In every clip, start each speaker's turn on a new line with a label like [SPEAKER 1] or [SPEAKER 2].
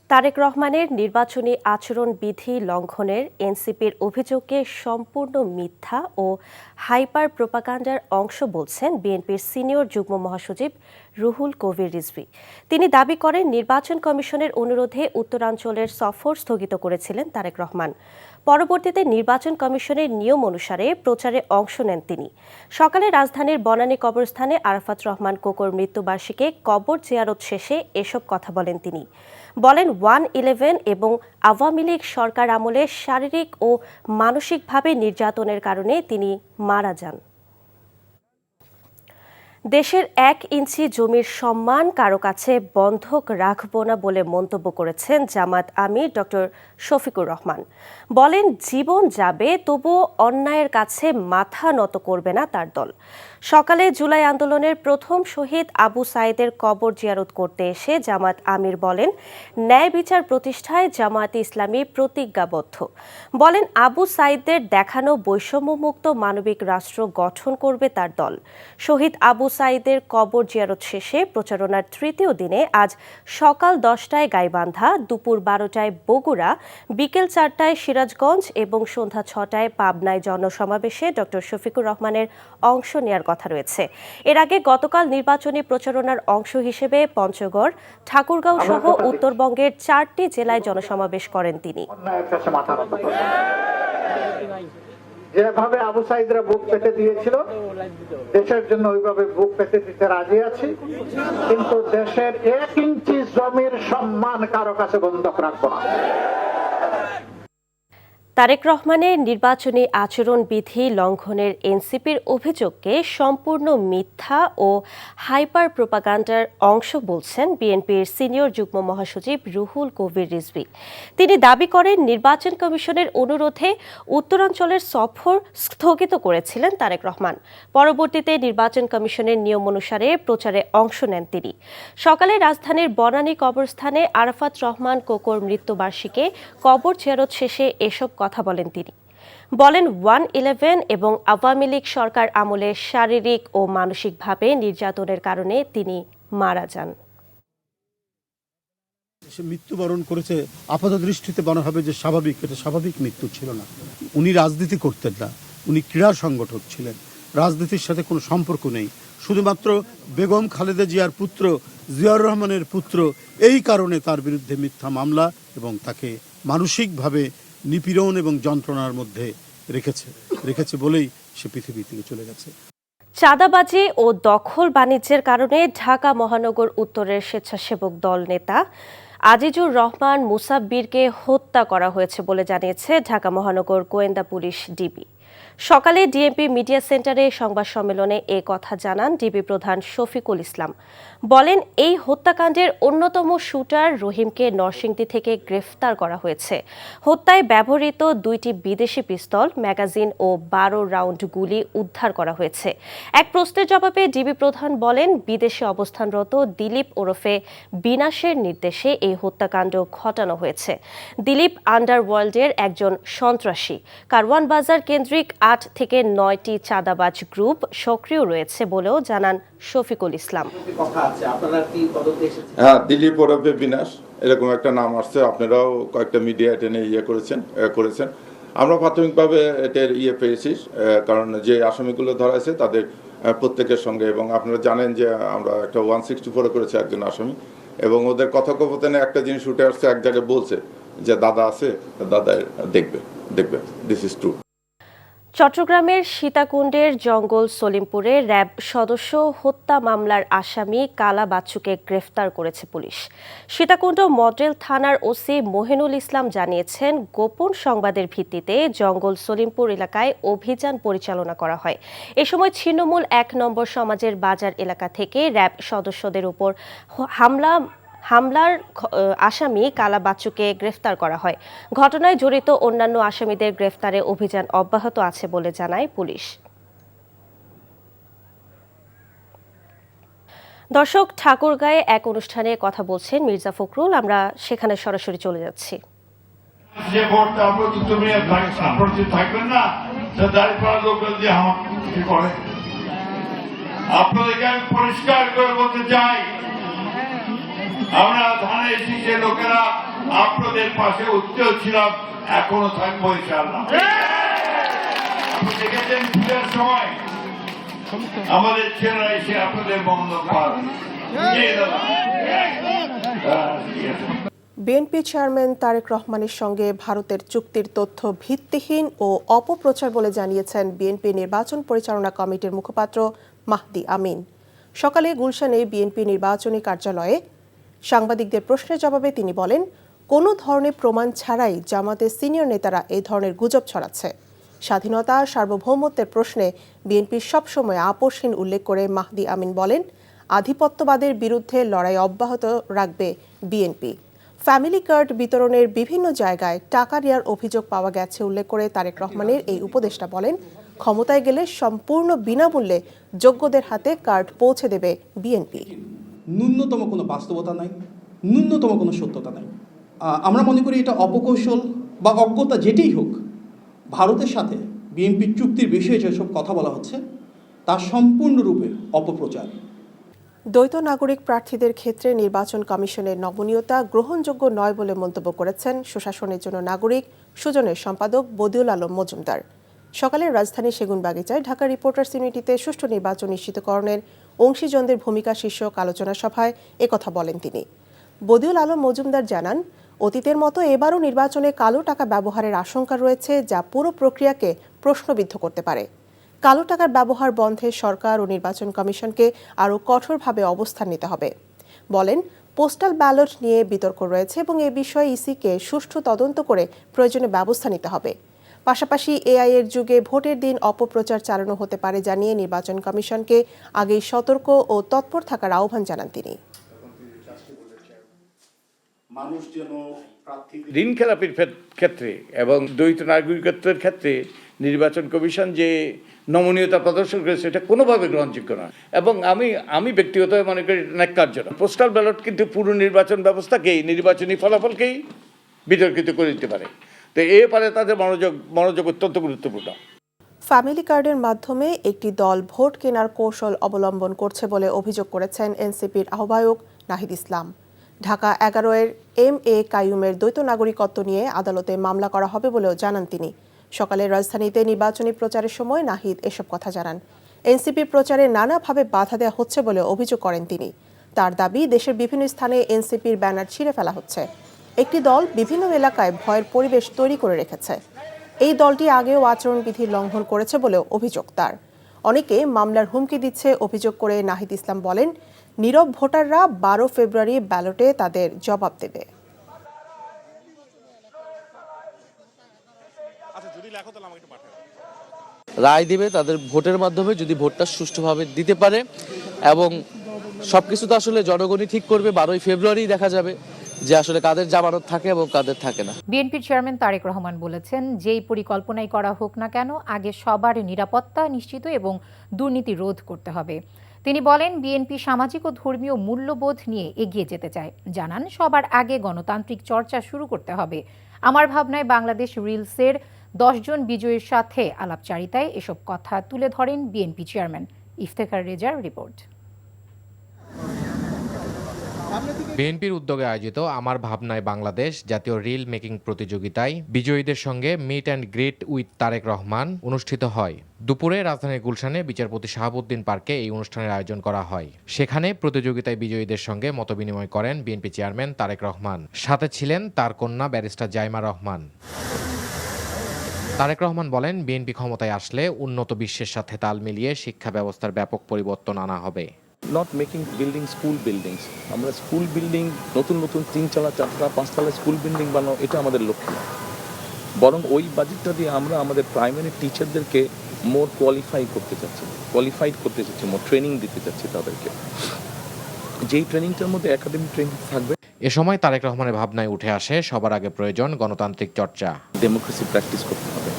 [SPEAKER 1] তারেক রহমানের নির্বাচনী আচরণ বিধি লঙ্ঘনের এনসিপির অভিযোগকে সম্পূর্ণ মিথ্যা ও হাইপার প্রোপাগান্ডার অংশ বলছেন বিএনপির সিনিয়র যুগ্ম মহাসচিব রুহুল কবির রিজভী। তিনি দাবি করেন নির্বাচন কমিশনের অনুরোধে উত্তরাঞ্চলের সফর স্থগিত করেছিলেন তারেক রহমান। পরবর্তীতে নির্বাচন কমিশনের নিয়ম অনুসারে প্রচারে অংশ নেন তিনি। সকালে রাজধানীর বনানী কবরস্থানে আরাফাত রহমান কোকোর মৃত্যুবার্ষিকী কবর জিয়ারত শেষে এসব কথা বলেন তিনি। বলেন 1-11 এবং আওয়ামী লীগ সরকার আমলে শারীরিক ও মানসিকভাবে নির্যাতনের কারণে তিনি মারা যান। দেশের 1 ইঞ্চি জমির সম্মান কারো কাছে বন্ধক রাখব না বলে মন্তব্য করেছেন জামাত আমির ডক্টর শফিকুর রহমান। বলেন জীবন যাবে তবুও অন্যায়ের কাছে মাথা নত করবে না তার দল। সকালে জুলাই আন্দোলনের প্রথম শহীদ আবু সাইদের কবর জিয়ারত করতে এসে জামাত আমির বলেন ন্যায় বিচার প্রতিষ্ঠায় জামায়াতে ইসলামী প্রতিজ্ঞাবদ্ধ। বলেন আবু সাইদের দেখানো বৈষম্যমুক্ত মানবিক রাষ্ট্র গঠন করবে তার দল। শহীদ আবু সাইদের কবর জিয়ারত শেষে প্রচারণার তৃতীয় দিনে আজ সকাল 10টায় গাইবান্ধা, দুপুর 12টায় বগুড়া, বিকেল 4টায় সিরাজগঞ্জ এবং সন্ধ্যা 6টায় পাবনায় জনসমাবেশে ডক্টর শফিকুর রহমানের অংশ নেয়ার কথা রয়েছে। এর আগে গতকাল নির্বাচনী প্রচারণার অংশ হিসেবে পঞ্চগড়, ঠাকুরগাঁও সহ উত্তরবঙ্গের 4টি জেলায় জনসমাবেশ করেন তিনি।
[SPEAKER 2] যেভাবে আবু সাইদরা বুক পেতে দিয়েছিল দেশের জন্য ওইভাবে বুক পেতে দিতে রাজি আছি, কিন্তু দেশের 1 ইঞ্চি জমির সম্মান কারো কাছে বন্ধক রাখবো না।
[SPEAKER 1] তারেক রহমানের নির্বাচনী আচরণ বিধি লঙ্ঘনের এনসিপির অভিযোগকে সম্পূর্ণ মিথ্যা ও হাইপার প্রোপাগান্ডার অংশ বলছেন বিএনপির সিনিয়র যুগ্ম মহাসচিব রুহুল কবির রিজভী। তিনি দাবি করেন নির্বাচন কমিশনের অনুরোধে উত্তরাঞ্চলের সফর স্থগিত করেছিলেন তারেক রহমান। পরবর্তীতে নির্বাচন কমিশনের নিয়ম অনুসারে প্রচারে অংশ নেন তিনি। সকালে রাজধানীর বনানী কবরস্থানে আরাফাত রহমান কোকোর মৃত্যুবার্ষিকী কবর জিয়ারত শেষে এসব কথা বলেন তিনি। বলেন 1-11 এবং আওয়ামী লীগ সরকার আমলে শারীরিক ও মানসিকভাবে নির্যাতনের কারণে তিনি মারা যান।
[SPEAKER 3] সে মৃত্যুবরণ করেছে, আপাত দৃষ্টিতে মনে হবে যে স্বাভাবিক, এটা স্বাভাবিক মৃত্যু ছিল না। উনি রাজনীতি করতেন না, উনি ক্রীড়া সংগঠক ছিলেন। রাজনীতির সাথে কোনো সম্পর্ক নেই। শুধুমাত্র বেগম খালেদা জিয়ার পুত্র জিয়াউর রহমানের পুত্র, এই কারণে তার বিরুদ্ধে মিথ্যা মামলা এবং তাকে মানসিকভাবে নিপীড়ন এবং যন্ত্রণার মধ্যে রেখেছে বলেই সে পৃথিবী থেকে চলে গেছে।
[SPEAKER 1] চাঁদাবাজি ও দখল বাণিজ্যের কারণে ঢাকা মহানগর উত্তরের স্বেচ্ছাসেবক দল নেতা আজিজুর রহমান মুসাব্বিরকে হত্যা করা হয়েছে বলে জানিয়েছে ঢাকা মহানগর গোয়েন্দা পুলিশ ডিবি। সকালে ডিএমপি মিডিয়া সেন্টারে সংবাদ সম্মেলনে এ কথা জানান ডিবি প্রধান শফিকুল ইসলাম। বলেন এই হত্যাকাণ্ডের অন্যতম শুটার রহিমকে নরসিংদী থেকে গ্রেফতার করা হয়েছে। হত্যায় ব্যবহৃত 2টি বিদেশি পিস্তল, ম্যাগাজিন ও 12 রাউন্ড গুলি উদ্ধার করা হয়েছে। এক প্রশ্নের জবাবে ডিবি প্রধান বলেন বিদেশে অবস্থানরত দিলীপ ওরফে বিনাশের নির্দেশে এই হত্যাকাণ্ড ঘটানো হয়েছে। দিলীপ আন্ডারওয়ার্ল্ডের একজন সন্ত্রাসী। কারওয়ান বাজার কেন্দ্রিক 8 থেকে 9টি চাঁদাবাজ গ্রুপ সক্রিয় রয়েছে বলেও জানান শফিকুল ইসলাম।
[SPEAKER 4] দিলীপ ওরফে বিনাশ এরকম একটা নাম আসছে, আপনারাও কয়েকটা মিডিয়া এটা নিয়ে করেছেন। আমরা প্রাথমিকভাবে এটার পেয়েছি, কারণ যে আসামিগুলো ধরা আছে তাদের প্রত্যেকের সঙ্গে, এবং আপনারা জানেন যে আমরা একটা 164 করেছি একজন আসামি, এবং ওদের কথোপকথনে একটা জিনিস উঠে আসছে, এক জায়গায় বলছে যে দাদা আছে, দাদা দেখবে। This is true.
[SPEAKER 1] চট্টগ্রামের সীতাকুণ্ডের জঙ্গল সলিমপুরে র্যাব সদস্য হত্যা মামলার আসামি কালা বাচ্চুকে গ্রেফতার করেছে পুলিশ। সীতাকুণ্ড মডেল থানার ওসি মহিনুল ইসলাম জানিয়েছেন গোপন সংবাদের ভিত্তিতে জঙ্গল সলিমপুর এলাকায় অভিযান পরিচালনা করা হয়। এ সময় ছিন্নমূল 1 নম্বর সমাজের বাজার এলাকা থেকে র্যাব সদস্যদের উপর হামলার আসামি কালা বাচ্চুকে গ্রেফতার করা হয়। ঘটনায় জড়িত অন্যান্য আসামিদের গ্রেফতারে অভিযান অব্যাহত আছে বলে জানায় পুলিশ। দর্শক, ঠাকুরগাঁয়ে এক অনুষ্ঠানে কথা বলছেন মির্জা ফখরুল। আমরা সেখানে সরাসরি চলে যাচ্ছি।
[SPEAKER 5] পরিষ্কার করে বলতে চাই, আমরা ধানের শীষে লোকেরা আপনাদের পাশে উচ্চল ছিলাম, এখনো থাকবো ইনশাআল্লাহ। আপনি দেখেছেন পূজার সময় আমাদের ছেলেরা এসে আপনাদের বন্ধ পার।
[SPEAKER 6] বিএনপি চেয়ারম্যান তারেক রহমানের সঙ্গে ভারতের চুক্তির তথ্য ভিত্তিহীন ও অপপ্রচার বলে জানিয়েছেন বিএনপি নির্বাচন পরিচালনা কমিটির মুখপাত্র মাহদি আমিন। সকালে গুলশানে বিএনপি নির্বাচনী কার্যালয়ে সাংবাদিকদের প্রশ্নের জবাবে তিনি বলেন, কোনো ধরনের প্রমাণ ছাড়াই জামাতের সিনিয়র নেতারা এই ধরনের গুজব ছড়াচ্ছে। স্বাধীনতা সার্বভৌমত্বের প্রশ্নে বিএনপি সবসময় আপোষহীন উল্লেখ করে মাহদি আমিন বলেন, আধিপত্যবাদের বিরুদ্ধে লড়াই অব্যাহত রাখবে বিএনপি। ফ্যামিলি কার্ড বিতরণের বিভিন্ন জায়গায় টাকা নেওয়ার অভিযোগ পাওয়া গেছে উল্লেখ করে তারেক রহমানের এই উপদেষ্টা বলেন, ক্ষমতায় গেলে সম্পূর্ণ বিনামূল্যে যোগ্যদের হাতে কার্ড পৌঁছে দেবে বিএনপি।
[SPEAKER 7] ন্যূনতম কোনো বাস্তবতা নাই, ন্যূনতম কোনো সত্যতা নাই। আমরা মনে করি এটা অপকৌশল বা অজ্ঞতা যেটাই হোক, ভারতের সাথে বিএনপির চুক্তির বিষয়ে যেসব কথা বলা হচ্ছে তা সম্পূর্ণরূপে অপপ্রচার।
[SPEAKER 6] দ্বৈত নাগরিক প্রার্থীদের ক্ষেত্রে নির্বাচন কমিশনের নমনীয়তা গ্রহণযোগ্য নয় বলে মন্তব্য করেছেন সুশাসনের জন্য নাগরিক সুজনের সম্পাদক বদিউল আলম মজুমদার। সকালে রাজধানী সেগুনবাগিচায় ঢাকা রিপোর্টার্স ইউনিটিতে সুষ্ঠু নির্বাচন নিশ্চিতকরণের অংশীজনদের ভূমিকা শীর্ষক আলোচনা সভায় একথা বলেন তিনি। বদিউল আলম মজুমদার জানান, অতীতের মতো এবারও নির্বাচনে কালো টাকা ব্যবহারের আশঙ্কা রয়েছে, যা পুরো প্রক্রিয়াকে প্রশ্নবিদ্ধ করতে পারে। কালো টাকার ব্যবহার বন্ধে সরকার ও নির্বাচন কমিশনকে আরও কঠোরভাবে অবস্থান নিতে হবে। বলেন, পোস্টাল ব্যালট নিয়ে বিতর্ক রয়েছে এবং এ বিষয়ে ইসিকে সুষ্ঠু তদন্ত করে প্রয়োজনে ব্যবস্থা নিতে হবে। পাশাপাশি এআই এর যুগে ভোটের দিন অপপ্রচার চালানো হতে পারে জানিয়ে নির্বাচন কমিশনকে আগেই সতর্ক ও তৎপর থাকার আহ্বান জানান তিনি।
[SPEAKER 5] ঋণ খেলাপির ক্ষেত্রে এবং দ্বৈত নাগরিকত্বের ক্ষেত্রে নির্বাচন কমিশন যে নমনীয়তা প্রদর্শন করেছে এটা কোনোভাবে গ্রহণযোগ্য নয় এবং আমি ব্যক্তিগতভাবে মনে করি ন্যাক্কারজনক। পোস্টাল ব্যালট কিন্তু পুরো নির্বাচন ব্যবস্থাকেই, নির্বাচনী ফলাফলকেই বিতর্কিত করে দিতে পারে। তো এ পারে তাদের মনোযোগ অত্যন্ত গুরুত্বপূর্ণ।
[SPEAKER 6] ফ্যামিলি কার্ডের মাধ্যমে একটি দল ভোট কেনার কৌশল অবলম্বন করছে বলে অভিযোগ করেছেন এনসিপির আহ্বায়ক নাহিদ ইসলাম। ঢাকা 11-এর MA কাইয়ুমের দ্বৈত নাগরিকত্ব নিয়ে আদালতে মামলা করা হবে বলেও জানান তিনি। সকালে রাজধানীতে নির্বাচনী প্রচারের সময় নাহিদ এসব কথা জানান। এনসিপির প্রচারে নানাভাবে বাধা দেওয়া হচ্ছে বলে অভিযোগ করেন তিনি। তার দাবি, দেশের বিভিন্ন স্থানে এনসিপির ব্যানার ছিঁড়ে ফেলা হচ্ছে। একটি দল বিভিন্ন এলাকায় ভয়ের পরিবেশ তৈরি করে রেখেছে। এই দলটি আগেও আচরণবিধি লঙ্ঘন করেছে বলেও অভিযোগ তার। অনেকে মামলার হুমকি দিচ্ছে অভিযোগ করে নাহিদ ইসলাম বলেন, নীরব ভোটাররা 12 ফেব্রুয়ারি ব্যালটে তাদের জবাব দেবে।
[SPEAKER 8] রায় দিবে তাদের ভোটের মাধ্যমে, যদি ভোটটা সুষ্ঠুভাবে দিতে পারে এবং সবকিছু তো আসলে জনগণই ঠিক করবে। 12 ফেব্রুয়ারি দেখা যাবে যে আসলে কাদের জামানত থাকে এবং কাদের থাকে না।
[SPEAKER 9] বিএনপির চেয়ারম্যান তারেক রহমান বলেছেন, যেই পরিকল্পনাই করা হোক না কেন, আগে সবার নিরাপত্তা নিশ্চিত এবং দুর্নীতি রোধ করতে হবে। তিনি বলেন, বিএনপি সামাজিক ও ধর্মীয় মূল্যবোধ নিয়ে এগিয়ে যেতে চায়। জানান, সবার আগে গণতান্ত্রিক চর্চা শুরু করতে হবে। আমার ভাবনায় বাংলাদেশ রিলসের 10 জন বিজয়ীর সাথে আলাপচারিতায় এসব কথা তুলে ধরেন বিএনপি চেয়ারম্যান। ইফতেখার রেজার রিপোর্ট।
[SPEAKER 10] বিএনপির উদ্যোগে আয়োজিত আমার ভাবনায় বাংলাদেশ জাতীয় রিল মেকিং প্রতিযোগিতায় বিজয়ীদের সঙ্গে meet and greet with Tarique Rahman অনুষ্ঠিত হয়। দুপুরে রাজধানীর গুলশানে বিচারপতি শাহাবুদ্দিন পার্কে এই অনুষ্ঠানের আয়োজন করা হয়। সেখানে প্রতিযোগিতায় বিজয়ীদের সঙ্গে মতবিনিময় করেন বিএনপি চেয়ারম্যান তারেক রহমান। সাথে ছিলেন তার কন্যা ব্যারিস্টার জাইমা রহমান। তারেক রহমান বলেন, বিএনপি ক্ষমতায় আসলে উন্নত বিশ্বের সাথে তাল মিলিয়ে শিক্ষা ব্যবস্থার ব্যাপক পরিবর্তন আনা হবে।
[SPEAKER 11] Not making building school buildings, আমরা স্কুল বিল্ডিং নতুন 3-4 4 5 স্কুল বিল্ডিং বানানো, এটা আমাদের লক্ষ্য না। বরং ওই বাজেটটা দিয়ে আমরা আমাদের প্রাইমারি টিচারদেরকে মোর কোয়ালিফাইড করতে চাচ্ছি, মোর ট্রেনিং দিতে চাচ্ছি তাদেরকে, যেই ট্রেনিংটার মধ্যে একাডেমিক ট্রেনিং থাকবে।
[SPEAKER 10] এ সময় তারেক রহমানের ভাবনায় উঠে আসে সবার আগে প্রয়োজন গণতান্ত্রিক চর্চা।
[SPEAKER 11] ডেমোক্রেসি প্র্যাকটিস করতে হবে।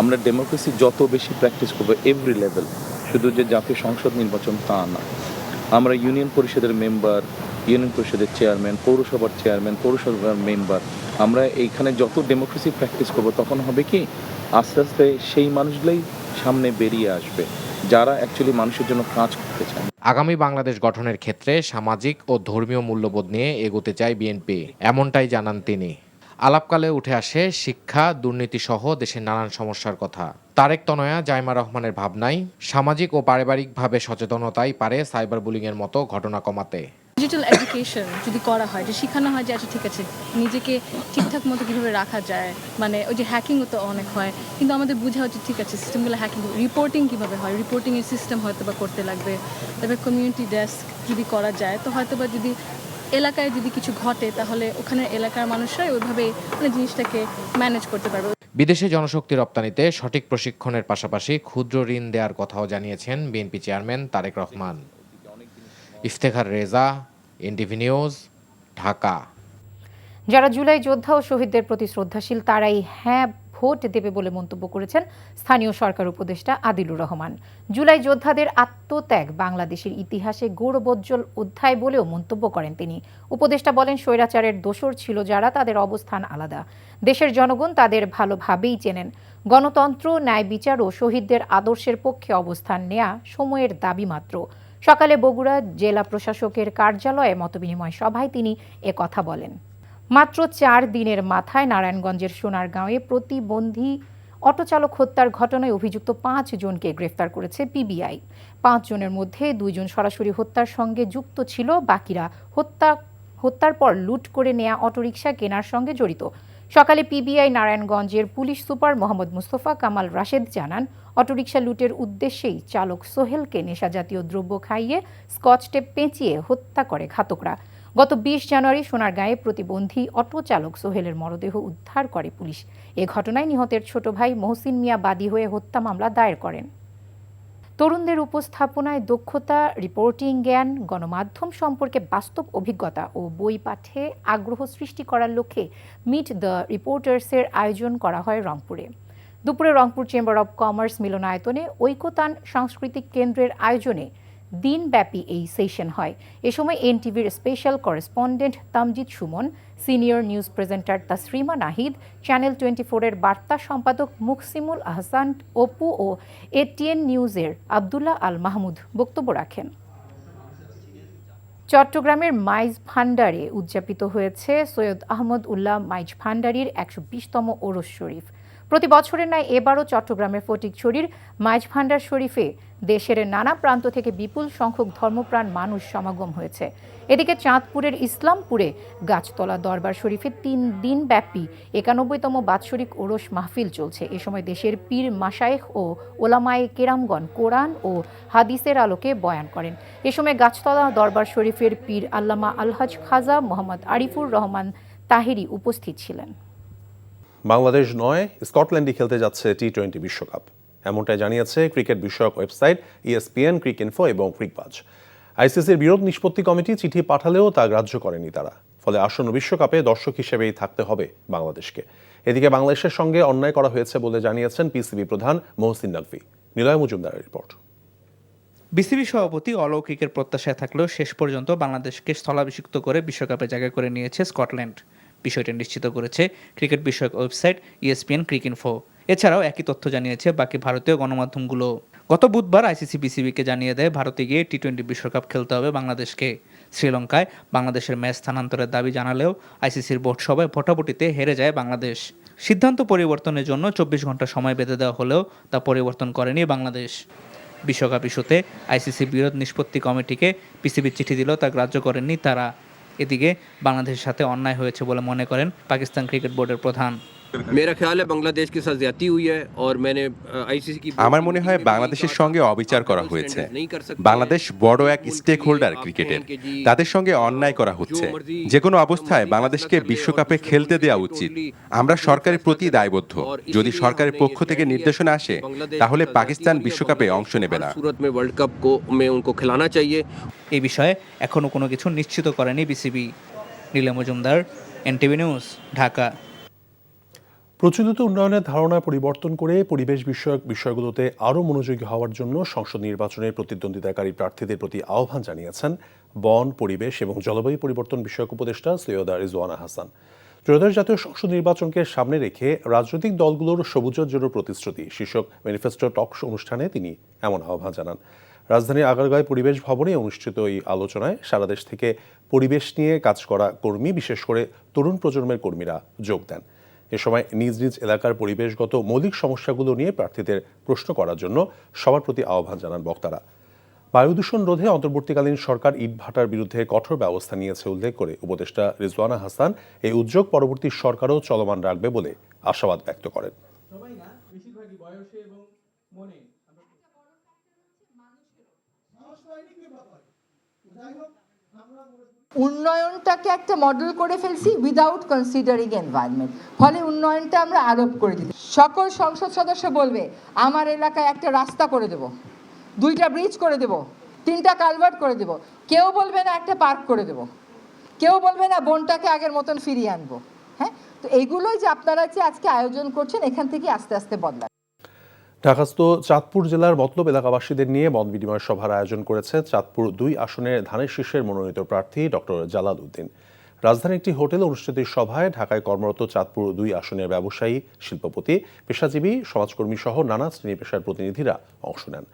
[SPEAKER 11] আমরা ডেমোক্রেসি যত বেশি প্র্যাকটিস করবো এভরি লেভেল, শুধু যে জাতীয় সংসদ নির্বাচন তা না, আমরা ইউনিয়ন পরিষদের মেম্বার, ইউনিয়ন পরিষদের চেয়ারম্যান, পৌরসভার চেয়ারম্যান, পৌরসভার মেম্বার, আমরা এইখানে যত ডেমোক্রেসি প্র্যাকটিস করব তখন হবে কি আস্তে আস্তে সেই মানুষগুলোই সামনে বেরিয়ে আসবে যারা অ্যাকচুয়ালি মানুষের জন্য কাজ করতে চায়।
[SPEAKER 10] আগামী বাংলাদেশ গঠনের ক্ষেত্রে সামাজিক ও ধর্মীয় মূল্যবোধ নিয়ে এগোতে চায় বিএনপি, এমনটাই জানান তিনি। আলাপকালে উঠে আসে শিক্ষা, দুর্নীতি সহ দেশের নানান সমস্যার কথা। তারেক তনয়া জাইমা রহমানের ভাবনায় সামাজিক ও পারিবারিকভাবে সচেতনতাই পারে সাইবার বুলিংয়ের মতো ঘটনা কমাতে।
[SPEAKER 12] ডিজিটাল এডুকেশন যদি করা হয়, যে শেখানো হয় যে আচ্ছা ঠিক আছে নিজেকে ঠিকঠাক মতো কীভাবে রাখা যায়, মানে ওই যে হ্যাকিংও তো অনেক হয়, কিন্তু আমাদের বোঝা হচ্ছে ঠিক আছে সিস্টেমগুলো হ্যাকিং, রিপোর্টিং কীভাবে হয়, রিপোর্টিংয়ের সিস্টেম হয়তো বা করতে লাগবে। তবে কমিউনিটি ডেস্ক যদি করা যায় তো হয়তো বা যদি এলাকায় যদি কিছু ঘটে তাহলে ওখানে এলাকার মানুষরাই ওইভাবে মানে জিনিসটাকে ম্যানেজ করতে পারবে।
[SPEAKER 10] বিদেশে জনশক্তি রপ্তানিতে সঠিক প্রশিক্ষণের পাশাপাশি ক্ষুদ্র ঋণ দেওয়ার কথাও জানিয়েছেন বিএনপি চেয়ারম্যান তারেক রহমান। ইফতেখার রেজা, এনটিভি নিউজ, ঢাকা।
[SPEAKER 9] যারা জুলাই যোদ্ধা ও শহীদদের প্রতি শ্রদ্ধাশীল তারাই হ্যাঁ ভোট দেবে বলে মন্তব্য করেছেন স্থানীয় সরকার উপদেষ্টা আদিলুর রহমান। জুলাই যোদ্ধাদের আত্মত্যাগ বাংলাদেশের ইতিহাসে গৌরবোজ্জ্বল অধ্যায় বলেও মন্তব্য করেন তিনি। উপদেষ্টা বলেন, স্বৈরাচারের দোসর ছিল যারা, তাদের অবস্থান আলাদা। দেশের জনগণ তাদের ভালোভাবেই চেনেন। গণতন্ত্র, ন্যায় বিচার ও শহীদদের আদর্শের পক্ষে অবস্থান নেয়া সময়ের দাবি মাত্র। সকালে বগুড়া জেলা প্রশাসকের কার্যালয়ে মতবিনিময় সভায় তিনি কথা বলেন। মাত্র 4 দিনের মাথায় নারায়ণগঞ্জের সোনারগাঁওয়ে প্রতিবন্ধী অটোচালক হত্যার ঘটনায় অভিযুক্ত 5 জনকে গ্রেফতার করেছে পিবিআই। 5 জনের মধ্যে 2 জন সরাসরি হত্যার সঙ্গে যুক্ত ছিল, বাকিরা হত্যার পর লুট করে নেয়া অটোরিকশা কেনার সঙ্গে জড়িত। সকালে পিবিআই নারায়ণগঞ্জের পুলিশ সুপার মোহাম্মদ মুস্তফা কামাল রাশেদ জানান, অটোরিকশা লুটের উদ্দেশ্যেই চালক সোহেলকে নেশাজাতীয় দ্রব্য খাইয়ে স্কচ টেপ পেঁচিয়ে হত্যা করে ঘাতকরা। গত 20 জানুয়ারি সোনারগাঁয়ে প্রতিবন্ধী অটো চালক সোহেলের মরদেহ উদ্ধার করে পুলিশ। এ ঘটনায় নিহতের ছোট ভাই মহসিন মিয়া বাদী হয়ে হত্যা মামলা দায়ের করেন। তরুণদের উপস্থাপনায় দক্ষতা, রিপোর্টিং জ্ঞান, গণমাধ্যম সম্পর্কে বাস্তব অভিজ্ঞতা ও বই পাঠে আগ্রহ সৃষ্টি করার লক্ষ্যে মিট দ্য রিপোর্টার্সের আয়োজন করা হয় রংপুরে। দুপুরে রংপুর চেম্বার অব কমার্স মিলনায়তনে ঐকতান সাংস্কৃতিক কেন্দ্রের আয়োজনে দিনব্যাপী এই সেশন হয়। এ সময় এনটিভির special correspondent Tamjid Suman, senior news presenter Tasrima Nahid, channel 24-এর বার্তা সম্পাদক মুকসিমুল আহসান অপু ও এটিএন নিউজের আবদুল্লাহ আল মাহমুদ বক্তব্য রাখেন। চট্টগ্রামের মাইজ ভান্ডারে উদযাপিত হয়েছে সৈয়দ আহমদ উল্লাহ মাইজ ভান্ডারির 120তম ওরস শরীফ। প্রতি বছরের ন্যায় এবারও চট্টগ্রামের ফটিকছড়ির মাইজ ভান্ডার শরীফে দেশের নানা প্রান্ত থেকে বিপুল সংখ্যক ধর্মপ্রাণ মানুষ সমাগম হয়েছে। এদিকে চাঁদপুরের ইসলামপুরে গাছতলা দরবার শরীফে 3 দিনব্যাপী 91তম বাৎসরিক ওরস মাহফিল চলছে। এ সময় দেশের পীর মাশায়েখ ও ওলামায়ে কেরামগণ কোরআন ও হাদিসের আলোকে বয়ান করেন। এ সময় গাছতলা দরবার শরীফের পীর আল্লামা আলহাজ খাজা মোহাম্মদ আরিফুর রহমান তাহিরি উপস্থিত ছিলেন।
[SPEAKER 13] বাংলাদেশ নয়, স্কটল্যান্ডে খেলতে যাচ্ছে টি-20 বিশ্বকাপ, এমনটাই জানিয়েছে ক্রিকেট বিষয়ক ওয়েবসাইট ESPN, ক্রিকইনফো এবং ক্রিকবাজ। আইসিসির বিরোধ নিষ্পত্তি কমিটি চিঠি পাঠালেও তা গ্রাহ্য করেনি তারা। ফলে আসন্ন বিশ্বকাপে দর্শক হিসেবেই থাকতে হবে বাংলাদেশকে। এদিকে বাংলাদেশের সঙ্গে অন্যায় করা হয়েছে বলে জানিয়েছেন পিসিবি প্রধান মহসিন নাকভি। নিলয় মজুমদারের রিপোর্ট।
[SPEAKER 14] বিসিবি সভাপতি অলৌকিকের প্রত্যাশায় থাকলেও শেষ পর্যন্ত বাংলাদেশকে স্থলাভিষিক্ত করে বিশ্বকাপে জায়গা করে নিয়েছে স্কটল্যান্ড। বিষয়টি নিশ্চিত করেছে ক্রিকেট বিষয়ক ওয়েবসাইট ESPN, ক্রিকইনফো। এছাড়াও একই তথ্য জানিয়েছে বাকি ভারতীয় গণমাধ্যমগুলো। গত বুধবার আইসিসি বিসিবিকে জানিয়ে দেয় ভারতে গিয়ে টি-20 বিশ্বকাপ খেলতে হবে বাংলাদেশকে। শ্রীলঙ্কায় বাংলাদেশের ম্যাচ স্থানান্তরের দাবি জানালেও আইসিসির বোর্ড সভায় ভোটাভুটিতে হেরে যায় বাংলাদেশ। সিদ্ধান্ত পরিবর্তনের জন্য 24 ঘন্টা সময় বেঁধে দেওয়া হলেও তা পরিবর্তন করেনি বাংলাদেশ। বিশ্বকাপ ইস্যুতে আইসিসি বিরোধ নিষ্পত্তি কমিটিকে পিসিবি চিঠি দিলেও তা গ্রাহ্য করেননি তারা। এদিকে বাংলাদেশের সাথে অন্যায় হয়েছে বলে মনে করেন পাকিস্তান ক্রিকেট বোর্ডের প্রধান।
[SPEAKER 15] আমার মনে হয় বাংলাদেশের সঙ্গে অবিচার করা হয়েছে। বাংলাদেশ বড় এক স্টেক হোল্ডার ক্রিকেটের, তাদের সঙ্গে অন্যায় করা হচ্ছে। যে কোনো অবস্থায় বাংলাদেশকে বিশ্বকাপে খেলতে দেওয়া উচিত। আমরা সরকারের প্রতি দায়বদ্ধ। যদি সরকারের পক্ষ থেকে নির্দেশনা আসে তাহলে পাকিস্তান বিশ্বকাপে অংশ নেবে না।
[SPEAKER 14] এই বিষয়ে এখনো কোনো কিছু নিশ্চিত করেনি BCB. Niloy Majumdar, NTV news, Dhaka.
[SPEAKER 13] প্রচলিত উন্নয়নের ধারণা পরিবর্তন করে পরিবেশ বিষয়ক বিষয়গুলোতে আরও মনোযোগী হওয়ার জন্য সংসদ নির্বাচনের প্রতিদ্বন্দ্বিতাকারী প্রার্থীদের প্রতি আহ্বান জানিয়েছেন বন, পরিবেশ এবং জলবায়ু পরিবর্তন বিষয়ক উপদেষ্টা সৈয়দা রিজওয়ানা হাসান। ত্রয়োদশ জাতীয় সংসদ নির্বাচনকে সামনে রেখে রাজনৈতিক দলগুলোর সবুজের জন্য প্রতিশ্রুতি শীর্ষক ম্যানিফেস্টো টক অনুষ্ঠানে তিনি এমন আহ্বান জানান। রাজধানীর আগারগাঁও পরিবেশ ভবনে অনুষ্ঠিত এই আলোচনায় সারা দেশ থেকে পরিবেশ নিয়ে কাজ করা কর্মী, বিশেষ করে তরুণ প্রজন্মের কর্মীরা যোগ দেন। এ সময় নিজ নিজ এলাকার পরিবেশগত মৌলিক সমস্যাগুলো নিয়ে প্রার্থীদের প্রশ্ন করার জন্য সবার প্রতি আহ্বান জানান বক্তারা। বায়ু দূষণ রোধে অন্তর্বর্তীকালীন সরকার ইটভাটার বিরুদ্ধে কঠোর ব্যবস্থা নিয়েছে উল্লেখ করে উপদেষ্টা রিজওয়ানা হাসান এই উদ্যোগ পরবর্তী সরকারও চলমান রাখবে বলে আশাবাদ ব্যক্ত করেন।
[SPEAKER 16] উন্নয়নটাকে একটা মডেল করে ফেলছি উইদাউট কনসিডারিং এনভায়রনমেন্ট, ফলে উন্নয়নটা আমরা আরোপ করে দিই। সকল সংসদ সদস্য বলবে আমার এলাকায় একটা রাস্তা করে দেব, 2টা ব্রিজ করে দেব, 3টা কালভার্ট করে দেব। কেউ বলবে না একটা পার্ক করে দেব, কেউ বলবে না বনটাকে আগের মতন ফিরিয়ে আনবো। হ্যাঁ, তো এইগুলোই যে আপনারা যে আজকে আয়োজন করছেন, এখান থেকে আস্তে আস্তে বদলায়।
[SPEAKER 13] ঢাকাস্থ চাঁদপুর জেলার মতলব এলাকাবাসীদের নিয়ে মত বিনিময় সভার আয়োজন করেছে চাঁদপুর 2 আসনের ধানের শীর্ষের মনোনীত প্রার্থী ডক্টর জালাল উদ্দিন। রাজধানীর একটি হোটেলে অনুষ্ঠিত সভায় ঢাকায় কর্মরত চাঁদপুর 2 আসনের ব্যবসায়ী, শিল্পপতি, পেশাজীবী, সমাজকর্মী সহ নানা শ্রেণী পেশার প্রতিনিধিরা অংশ নেন।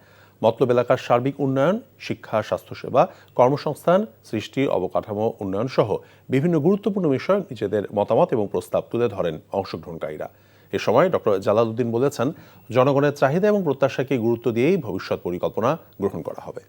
[SPEAKER 13] মতলব এলাকার সার্বিক উন্নয়ন, শিক্ষা, স্বাস্থ্যসেবা, কর্মসংস্থান সৃষ্টি, অবকাঠামো উন্নয়ন সহ বিভিন্ন গুরুত্বপূর্ণ বিষয়ে নিজেদের মতামত এবং প্রস্তাব তুলে ধরেন অংশগ্রহণকারীরা। এ সময় ডক্টর জালাল উদ্দিন বলেছেন, জনগণের চাহিদা এবং প্রত্যাশাকে গুরুত্ব দিয়েই ভবিষ্যৎ পরিকল্পনা গ্রহণ করা হবে।